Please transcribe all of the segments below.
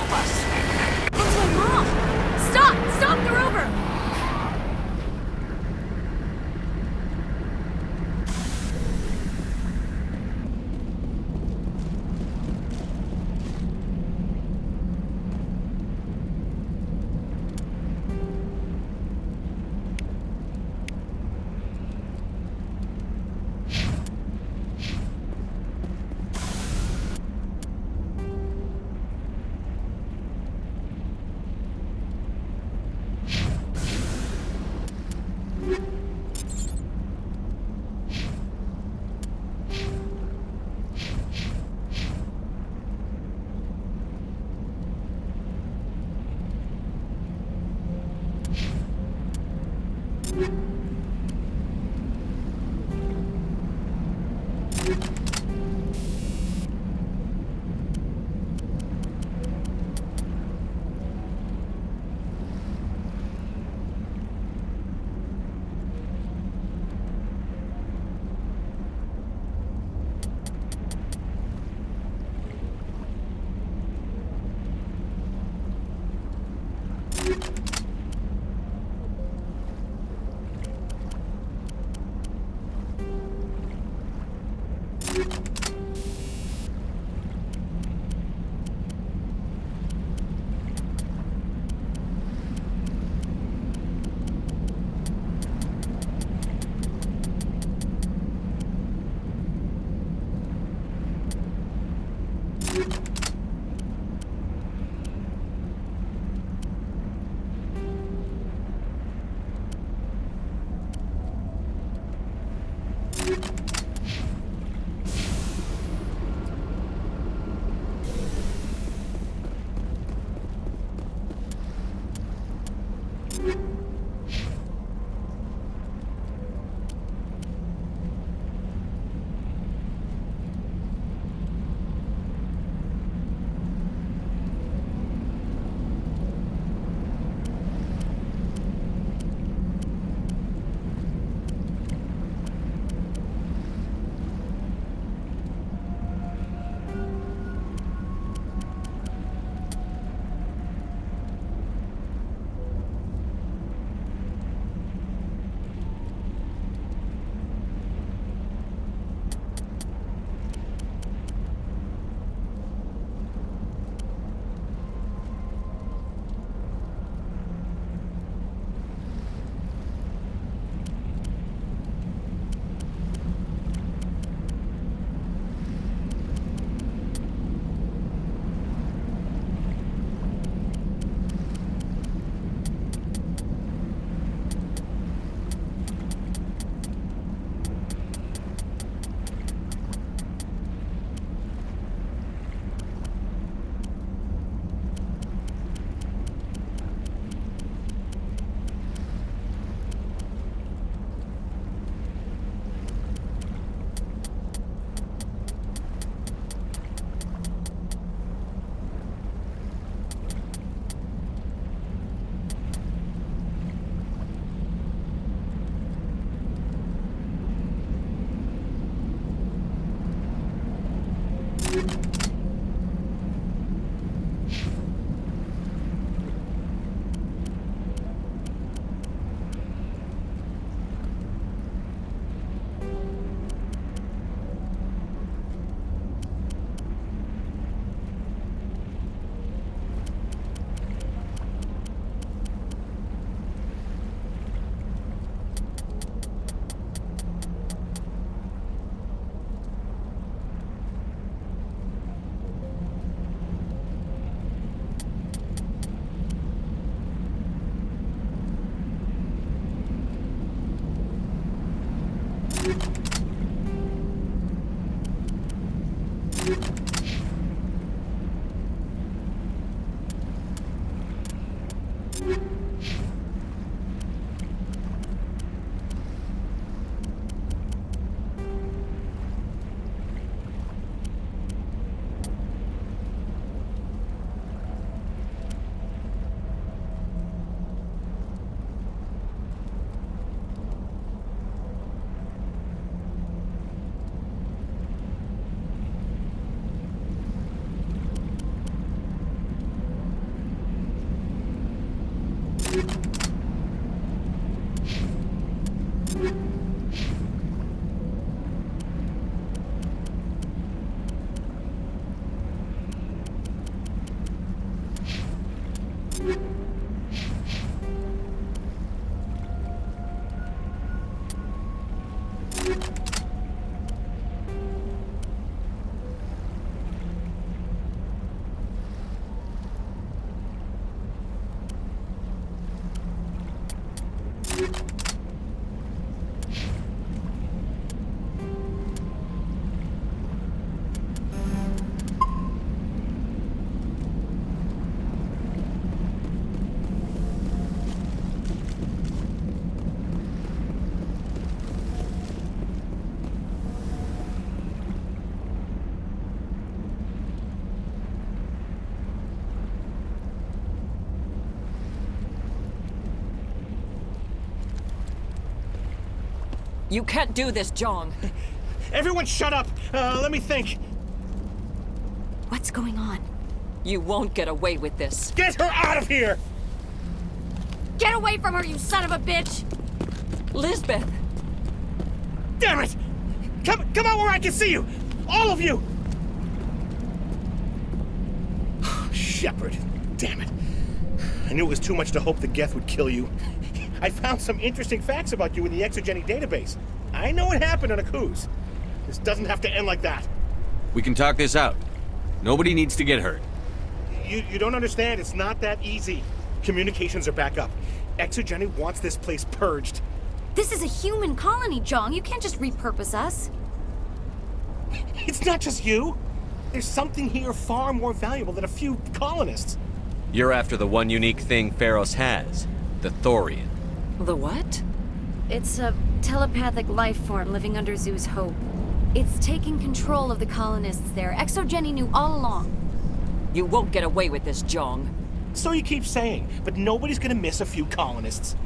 help us. It's my mom! Stop! Stop the rover! You can't do this, Jong. Everyone shut up! Let me think. What's going on? You won't get away with this. Get her out of here! Get away from her, you son of a bitch! Lisbeth! Damn it! Come out where I can see you! All of you! Shepard, damn it. I knew it was too much to hope the Geth would kill you. I found some interesting facts about you in the Exogeny database. I know what happened on Akuz. This doesn't have to end like that. We can talk this out. Nobody needs to get hurt. You don't understand. It's not that easy. Communications are back up. Exogeny wants this place purged. This is a human colony, Jong. You can't just repurpose us. It's not just you. There's something here far more valuable than a few colonists. You're after the one unique thing Pharos has, the Thorian. The what? It's a telepathic life form living under Zoo's hope. It's taking control of the colonists there. Exogeny knew all along. You won't get away with this, Jong. So you keep saying, but nobody's gonna miss a few colonists.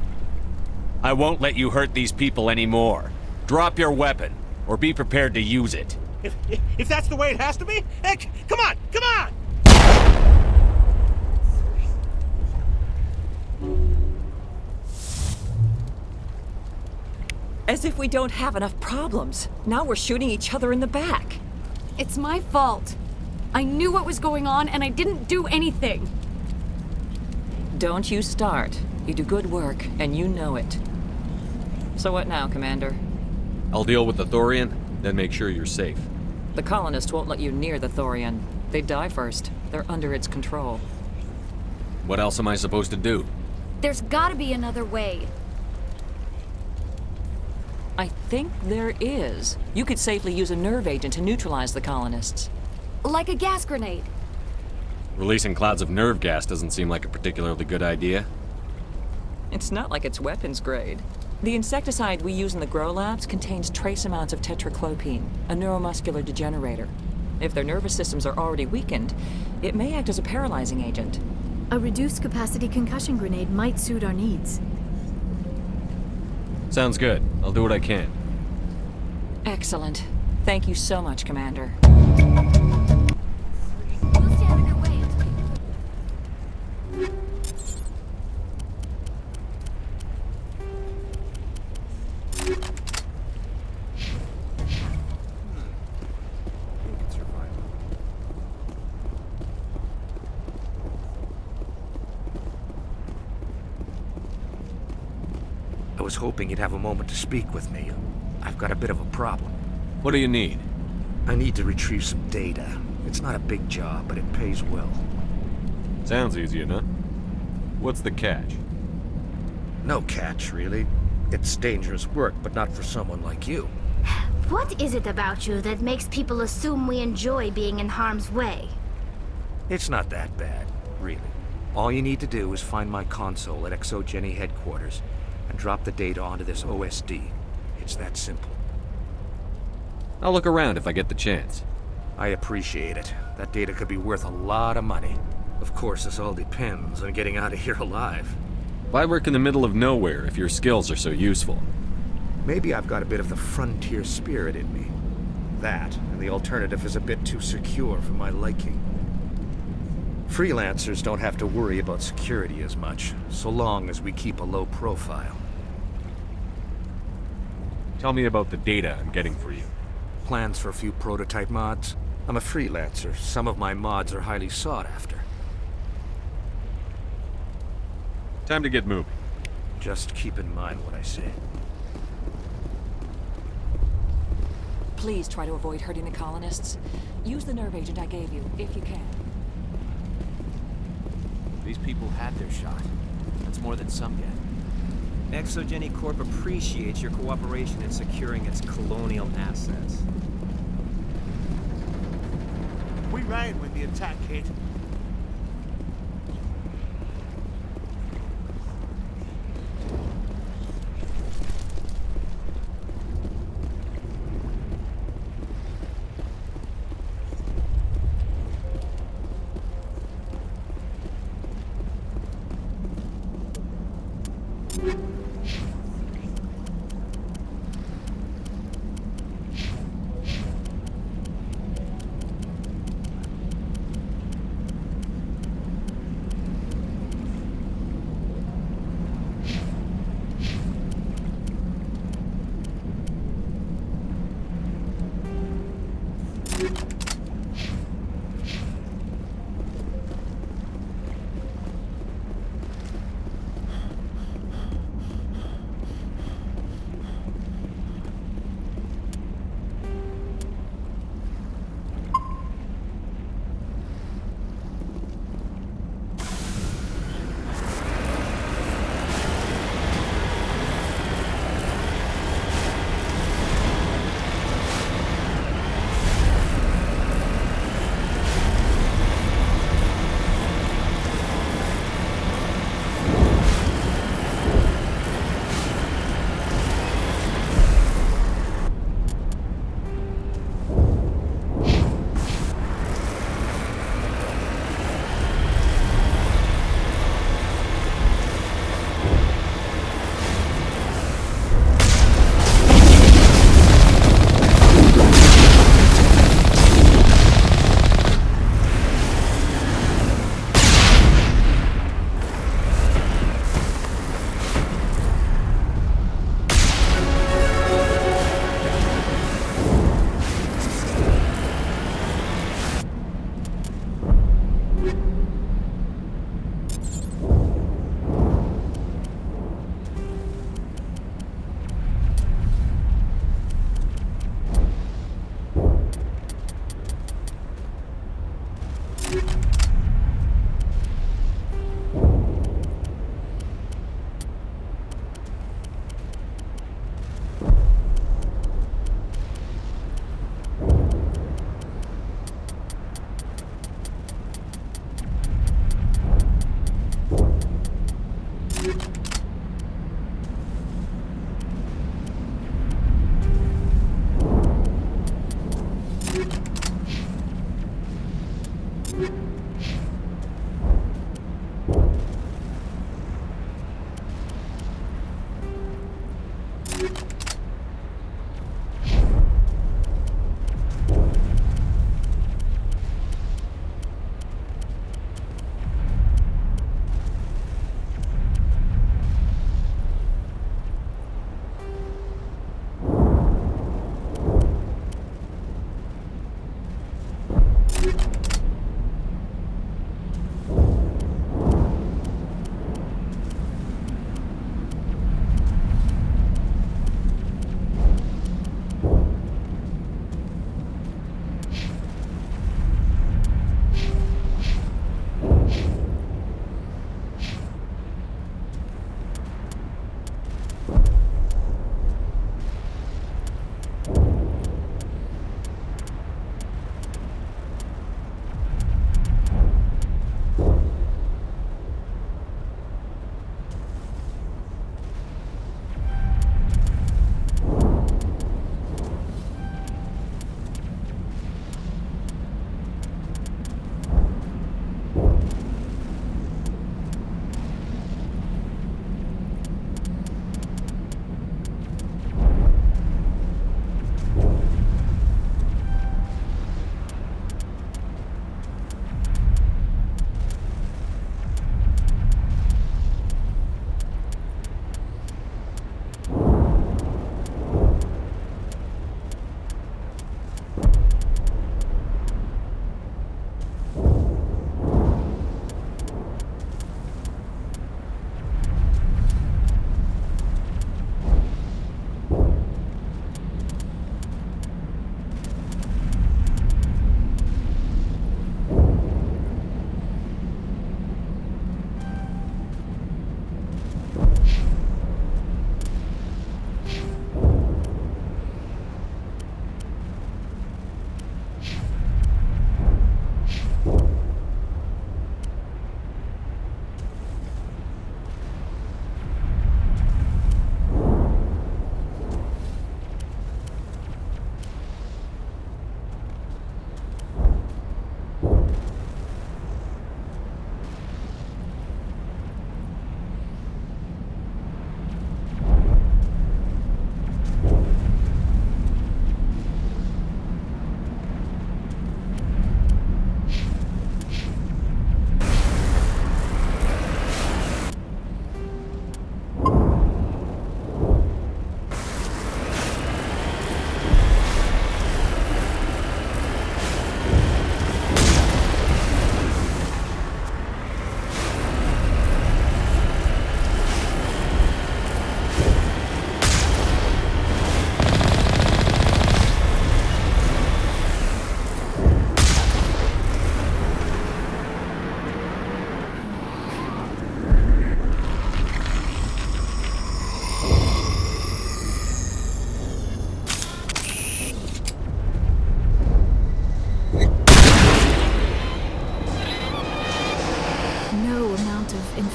I won't let you hurt these people anymore. Drop your weapon, or be prepared to use it. If that's the way it has to be, heck, come on, come on! As if we don't have enough problems. Now we're shooting each other in the back. It's my fault. I knew what was going on and I didn't do anything. Don't you start. You do good work, and you know it. So what now, Commander? I'll deal with the Thorian, then make sure you're safe. The colonists won't let you near the Thorian. They die first. They're under its control. What else am I supposed to do? There's gotta be another way. I think there is. You could safely use a nerve agent to neutralize the colonists. Like a gas grenade. Releasing clouds of nerve gas doesn't seem like a particularly good idea. It's not like it's weapons grade. The insecticide we use in the grow labs contains trace amounts of tetraclopine, a neuromuscular degenerator. If their nervous systems are already weakened, it may act as a paralyzing agent. A reduced capacity concussion grenade might suit our needs. Sounds good. I'll do what I can. Excellent. Thank you so much, Commander. We'll stand in your way until I was hoping you'd have a moment to speak with me. I've got a bit of a problem. What do you need? I need to retrieve some data. It's not a big job, but it pays well. Sounds easy enough. What's the catch? No catch, really. It's dangerous work, but not for someone like you. What is it about you that makes people assume we enjoy being in harm's way? It's not that bad, really. All you need to do is find my console at Exogeny headquarters and drop the data onto this OSD. It's that simple. I'll look around if I get the chance. I appreciate it. That data could be worth a lot of money. Of course, this all depends on getting out of here alive. Why work in the middle of nowhere if your skills are so useful? Maybe I've got a bit of the frontier spirit in me. That, and the alternative is a bit too secure for my liking. Freelancers don't have to worry about security as much, so long as we keep a low profile. Tell me about the data I'm getting for you. Plans for a few prototype mods? I'm a freelancer. Some of my mods are highly sought after. Time to get moving. Just keep in mind what I say. Please try to avoid hurting the colonists. Use the nerve agent I gave you, if you can. These people had their shot. That's more than some get. Exogeny Corp appreciates your cooperation in securing its colonial assets. We ran with the attack, Kate.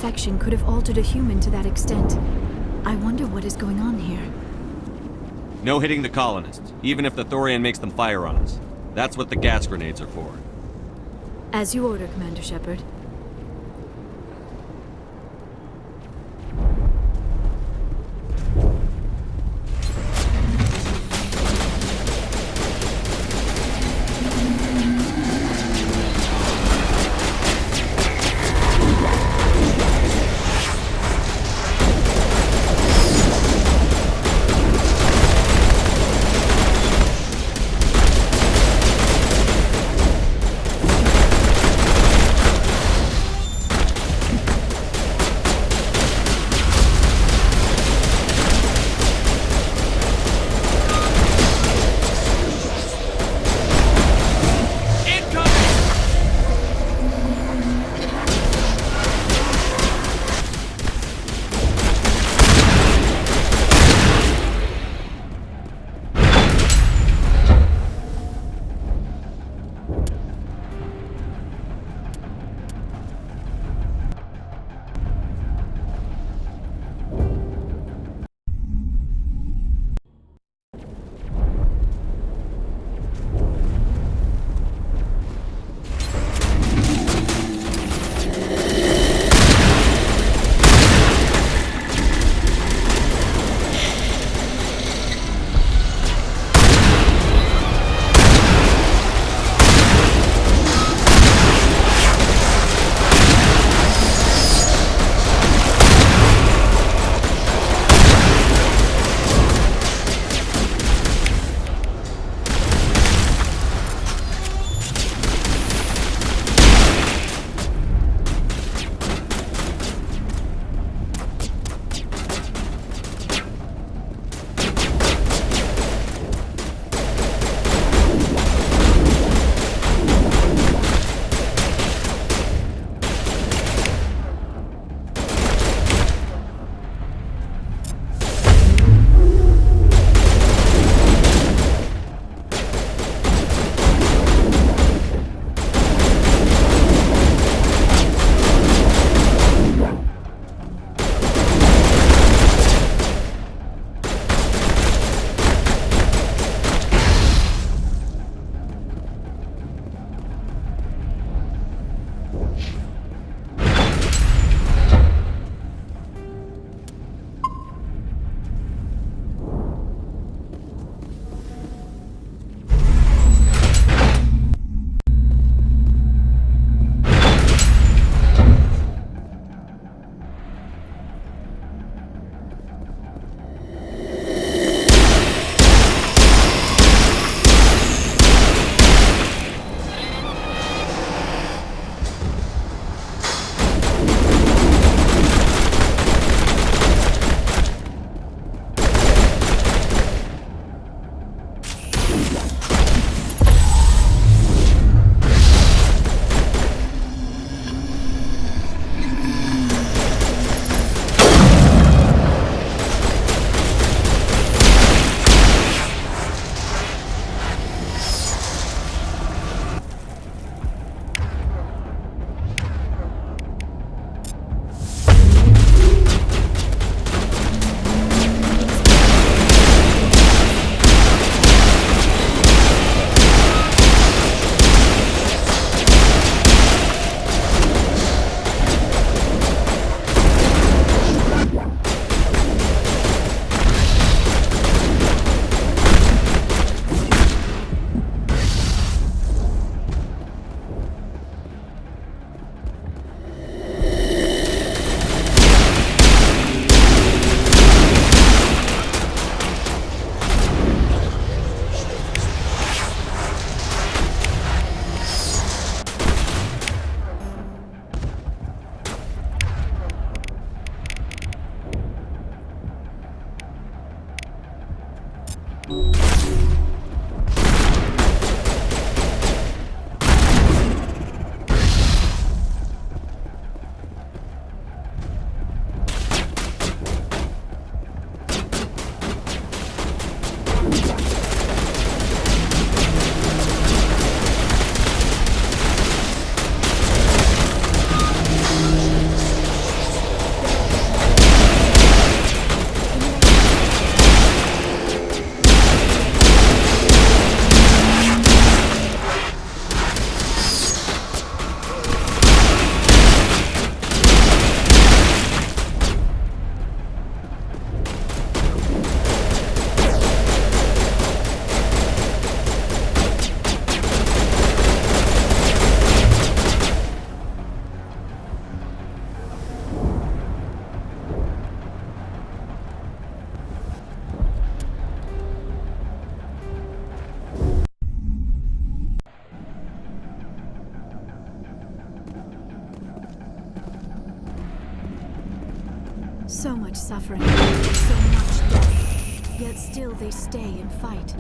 infection could have altered a human to that extent. I wonder what is going on here. No hitting the colonists, even if the Thorian makes them fire on us. That's what the gas grenades are for. As you order, Commander Shepard. So much suffering, so much death. Yet still they stay and fight.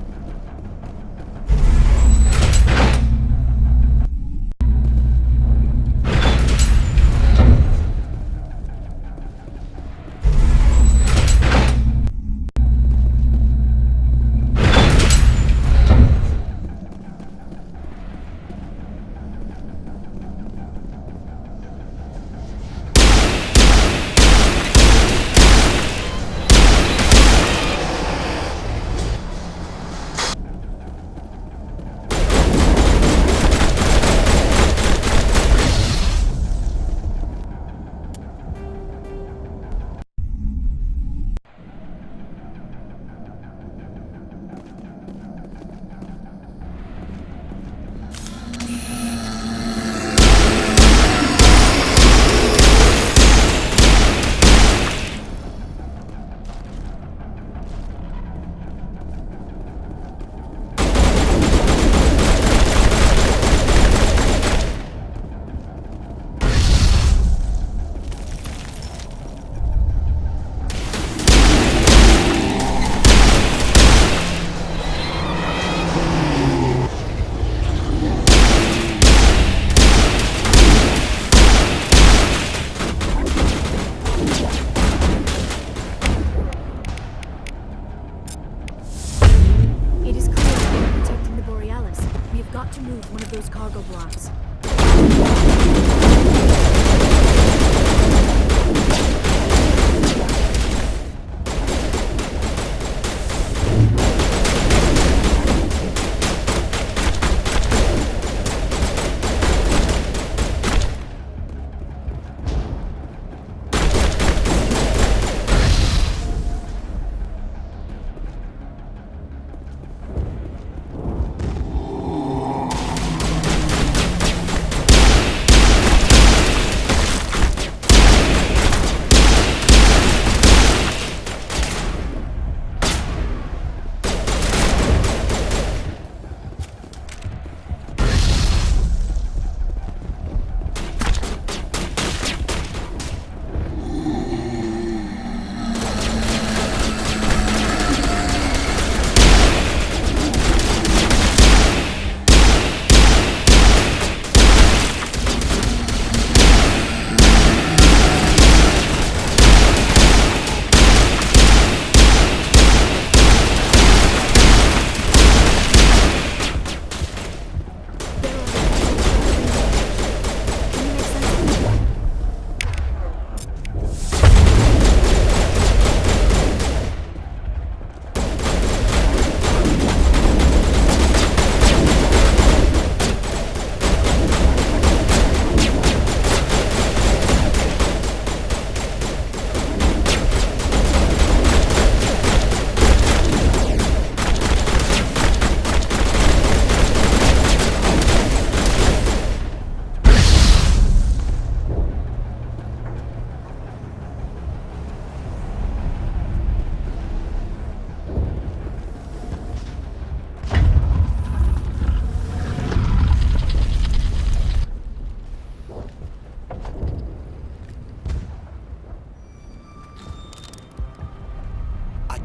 To move one of those cargo blocks.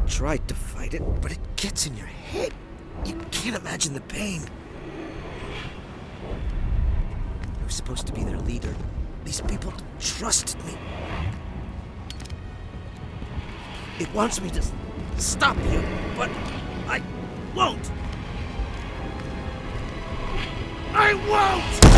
Tried to fight it, but it gets in your head. You can't imagine the pain. I was supposed to be their leader. These people trusted me. It wants me to stop you, but I won't. I won't!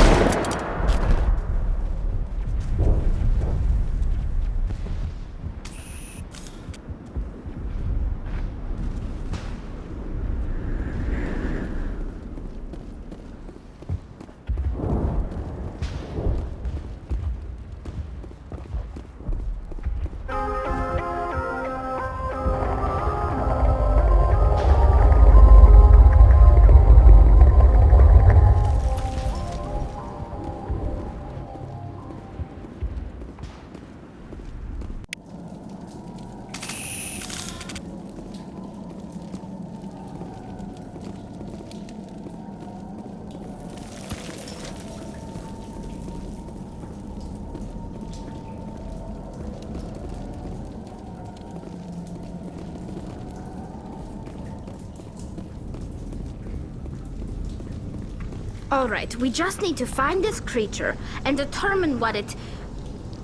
All right, we just need to find this creature and determine what it...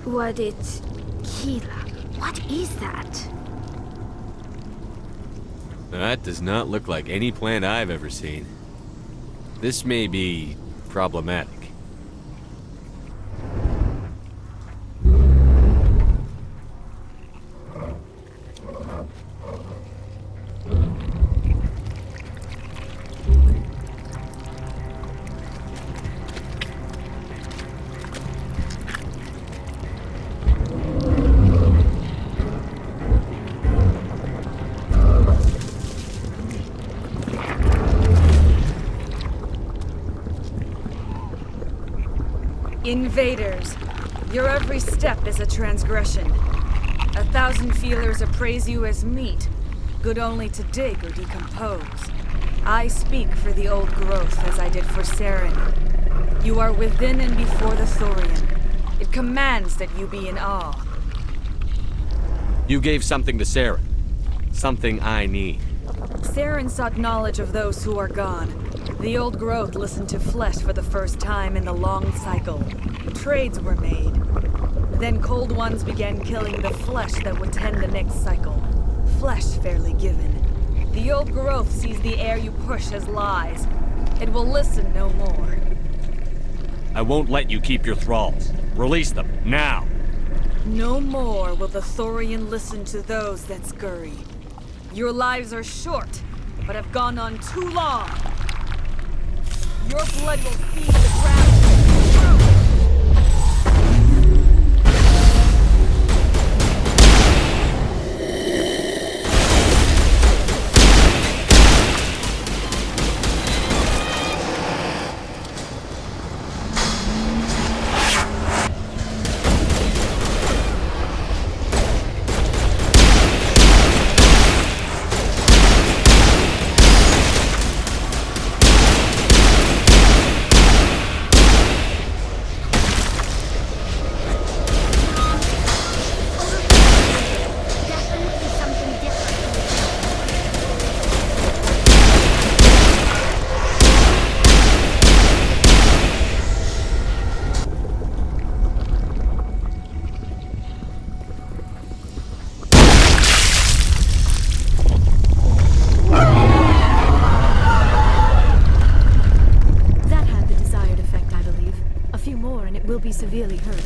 Kila, what is that? That does not look like any plant I've ever seen. This may be problematic. Invaders, your every step is a transgression. 1,000 feelers appraise you as meat, good only to dig or decompose. I speak for the old growth as I did for Saren. You are within and before the Thorian. It commands that you be in awe. You gave something to Sarah. Something I need. Saren sought knowledge of those who are gone. The old growth listened to flesh for the first time in the long cycle. Trades were made. Then cold ones began killing the flesh that would tend the next cycle. Flesh fairly given. The old growth sees the air you push as lies. It will listen no more. I won't let you keep your thralls. Release them, now! No more will the Thorian listen to those that scurry. Your lives are short, but have gone on too long. Your blood will feed the ground. Will be severely hurt.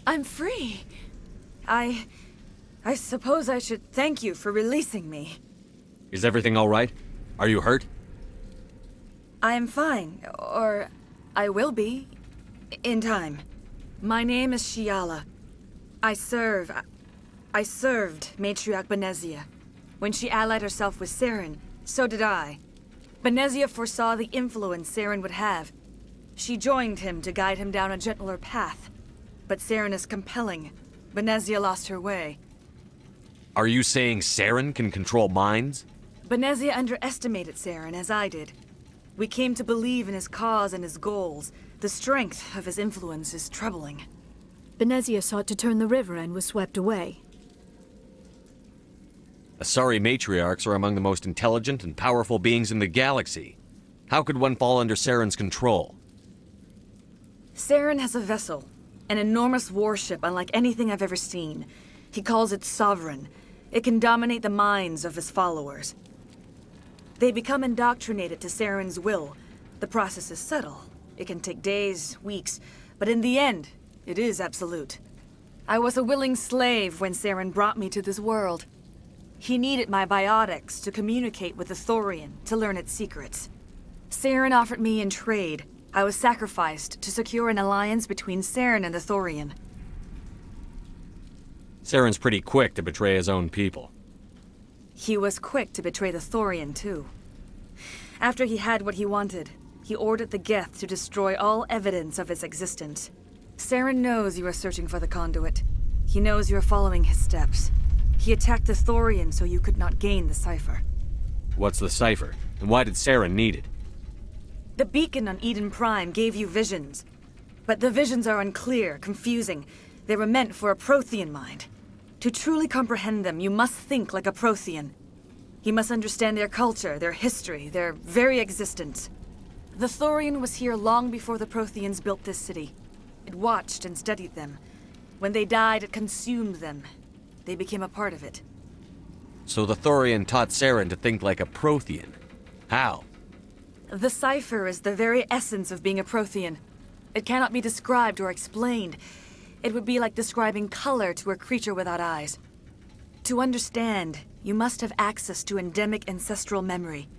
I'm free. I suppose I should thank you for releasing me. Is everything all right? Are you hurt? I am fine, or I will be, in time. My name is Shiala. I served Matriarch Benezia. When she allied herself with Saren, so did I. Benezia foresaw the influence Saren would have. She joined him to guide him down a gentler path. But Saren is compelling. Benezia lost her way. Are you saying Saren can control minds? Benezia underestimated Saren, as I did. We came to believe in his cause and his goals. The strength of his influence is troubling. Benezia sought to turn the river and was swept away. Asari matriarchs are among the most intelligent and powerful beings in the galaxy. How could one fall under Saren's control? Saren has a vessel, an enormous warship unlike anything I've ever seen. He calls it Sovereign. It can dominate the minds of his followers. They become indoctrinated to Saren's will. The process is subtle. It can take days, weeks, but in the end, it is absolute. I was a willing slave when Saren brought me to this world. He needed my biotics to communicate with the Thorian, to learn its secrets. Saren offered me in trade. I was sacrificed to secure an alliance between Saren and the Thorian. Saren's pretty quick to betray his own people. He was quick to betray the Thorian, too. After he had what he wanted, he ordered the Geth to destroy all evidence of its existence. Saren knows you are searching for the conduit. He knows you are following his steps. He attacked the Thorian so you could not gain the cipher. What's the cipher? And why did Saren need it? The beacon on Eden Prime gave you visions. But the visions are unclear, confusing. They were meant for a Prothean mind. To truly comprehend them, you must think like a Prothean. You must understand their culture, their history, their very existence. The Thorian was here long before the Protheans built this city. It watched and studied them. When they died, it consumed them. They became a part of it. So the Thorian taught Saren to think like a Prothean. How? The cipher is the very essence of being a Prothean. It cannot be described or explained. It would be like describing color to a creature without eyes. To understand, you must have access to endemic ancestral memory.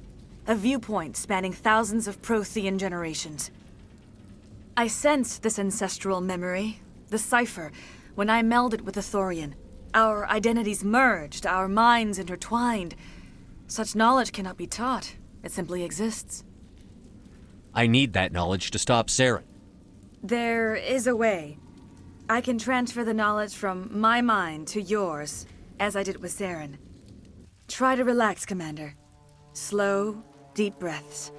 A viewpoint spanning thousands of Prothean generations. I sensed this ancestral memory, the cipher, when I melded with the Thorian. Our identities merged, our minds intertwined. Such knowledge cannot be taught. It simply exists. I need that knowledge to stop Saren. There is a way. I can transfer the knowledge from my mind to yours, as I did with Saren. Try to relax, Commander. Slow, deep breaths.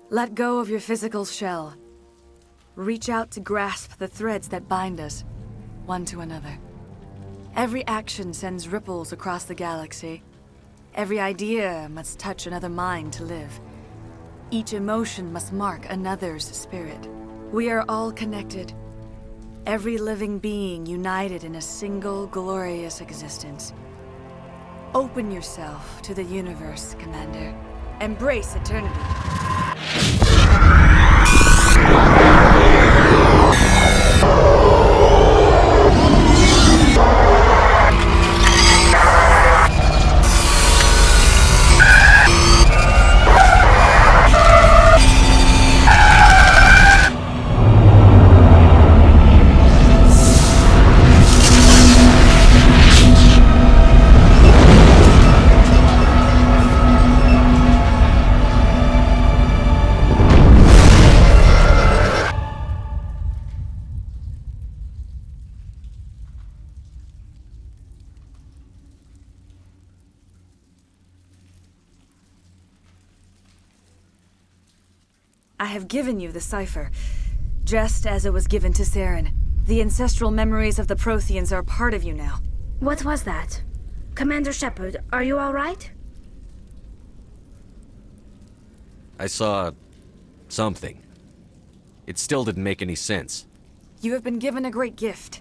Let go of your physical shell. Reach out to grasp the threads that bind us, one to another. Every action sends ripples across the galaxy. Every idea must touch another mind to live. Each emotion must mark another's spirit. We are all connected. Every living being united in a single glorious existence. Open yourself to the universe, Commander. Embrace eternity. I have given you the cipher, just as it was given to Saren. The ancestral memories of the Protheans are part of you now. What was that? Commander Shepard, are you all right? I saw something. It still didn't make any sense. You have been given a great gift.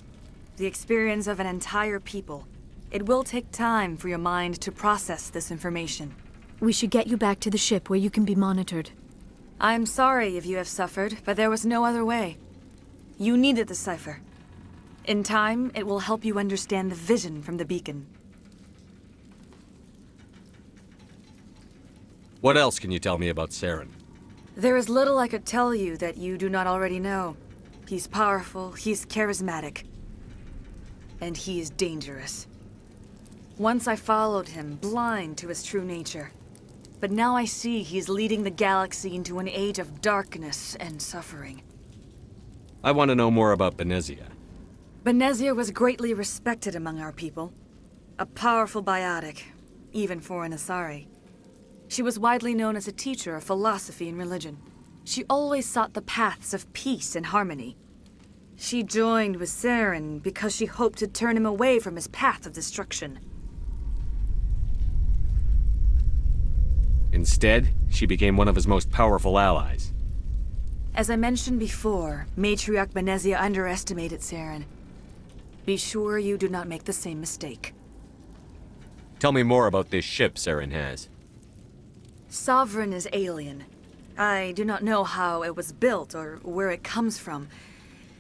The experience of an entire people. It will take time for your mind to process this information. We should get you back to the ship where you can be monitored. I am sorry if you have suffered, but there was no other way. You needed the cipher. In time, it will help you understand the vision from the beacon. What else can you tell me about Saren? There is little I could tell you that you do not already know. He's powerful, he's charismatic, and he is dangerous. Once I followed him, blind to his true nature. But now I see he's leading the galaxy into an age of darkness and suffering. I want to know more about Benezia. Benezia was greatly respected among our people. A powerful biotic, even for an Asari. She was widely known as a teacher of philosophy and religion. She always sought the paths of peace and harmony. She joined with Saren because she hoped to turn him away from his path of destruction. Instead, she became one of his most powerful allies. As I mentioned before, Matriarch Benezia underestimated Saren. Be sure you do not make the same mistake. Tell me more about this ship Saren has. Sovereign is alien. I do not know how it was built or where it comes from.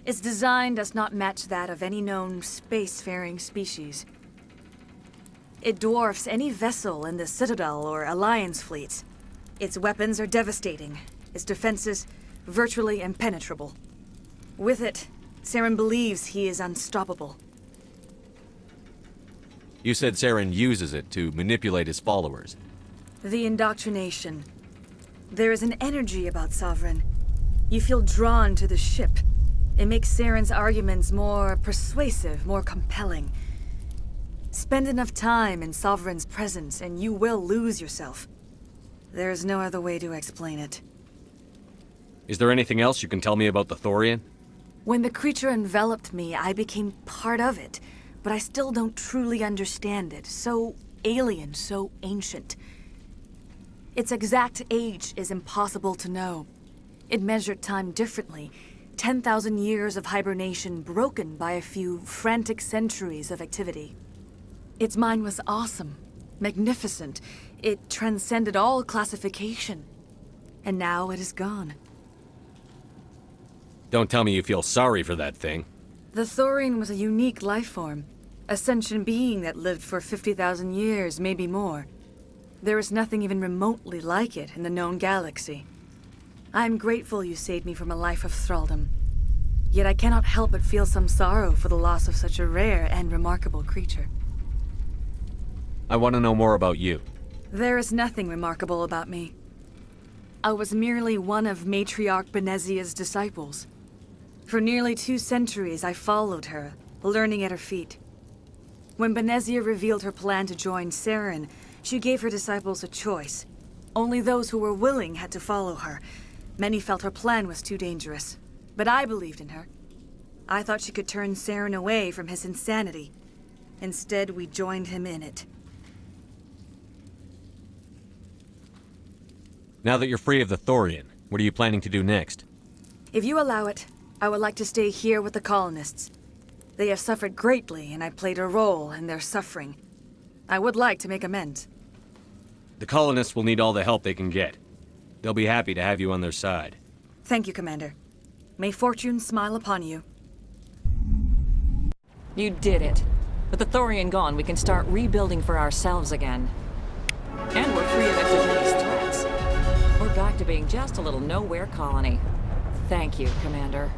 Its design does not match that of any known spacefaring species. It dwarfs any vessel in the Citadel or Alliance fleets. Its weapons are devastating, its defenses virtually impenetrable. With it, Saren believes he is unstoppable. You said Saren uses it to manipulate his followers. The indoctrination. There is an energy about Sovereign. You feel drawn to the ship. It makes Saren's arguments more persuasive, more compelling. Spend enough time in Sovereign's presence and you will lose yourself. There is no other way to explain it. Is there anything else you can tell me about the Thorian? When the creature enveloped me, I became part of it, but I still don't truly understand it. So alien, so ancient. Its exact age is impossible to know. It measured time differently. 10,000 years of hibernation broken by a few frantic centuries of activity. Its mind was awesome, magnificent. It transcended all classification. And now it is gone. Don't tell me you feel sorry for that thing. The Thorian was a unique life form. A sentient being that lived for 50,000 years, maybe more. There is nothing even remotely like it in the known galaxy. I am grateful you saved me from a life of thraldom. Yet I cannot help but feel some sorrow for the loss of such a rare and remarkable creature. I want to know more about you. There is nothing remarkable about me. I was merely one of Matriarch Benezia's disciples. For nearly 2 centuries I followed her, learning at her feet. When Benezia revealed her plan to join Saren, she gave her disciples a choice. Only those who were willing had to follow her. Many felt her plan was too dangerous, but I believed in her. I thought she could turn Saren away from his insanity. Instead, we joined him in it. Now that you're free of the Thorian, what are you planning to do next? If you allow it, I would like to stay here with the colonists. They have suffered greatly, and I played a role in their suffering. I would like to make amends. The colonists will need all the help they can get. They'll be happy to have you on their side. Thank you, Commander. May fortune smile upon you. You did it. With the Thorian gone, we can start rebuilding for ourselves again. And we're free of exogenic threats. We're back to being just a little nowhere colony. Thank you, Commander.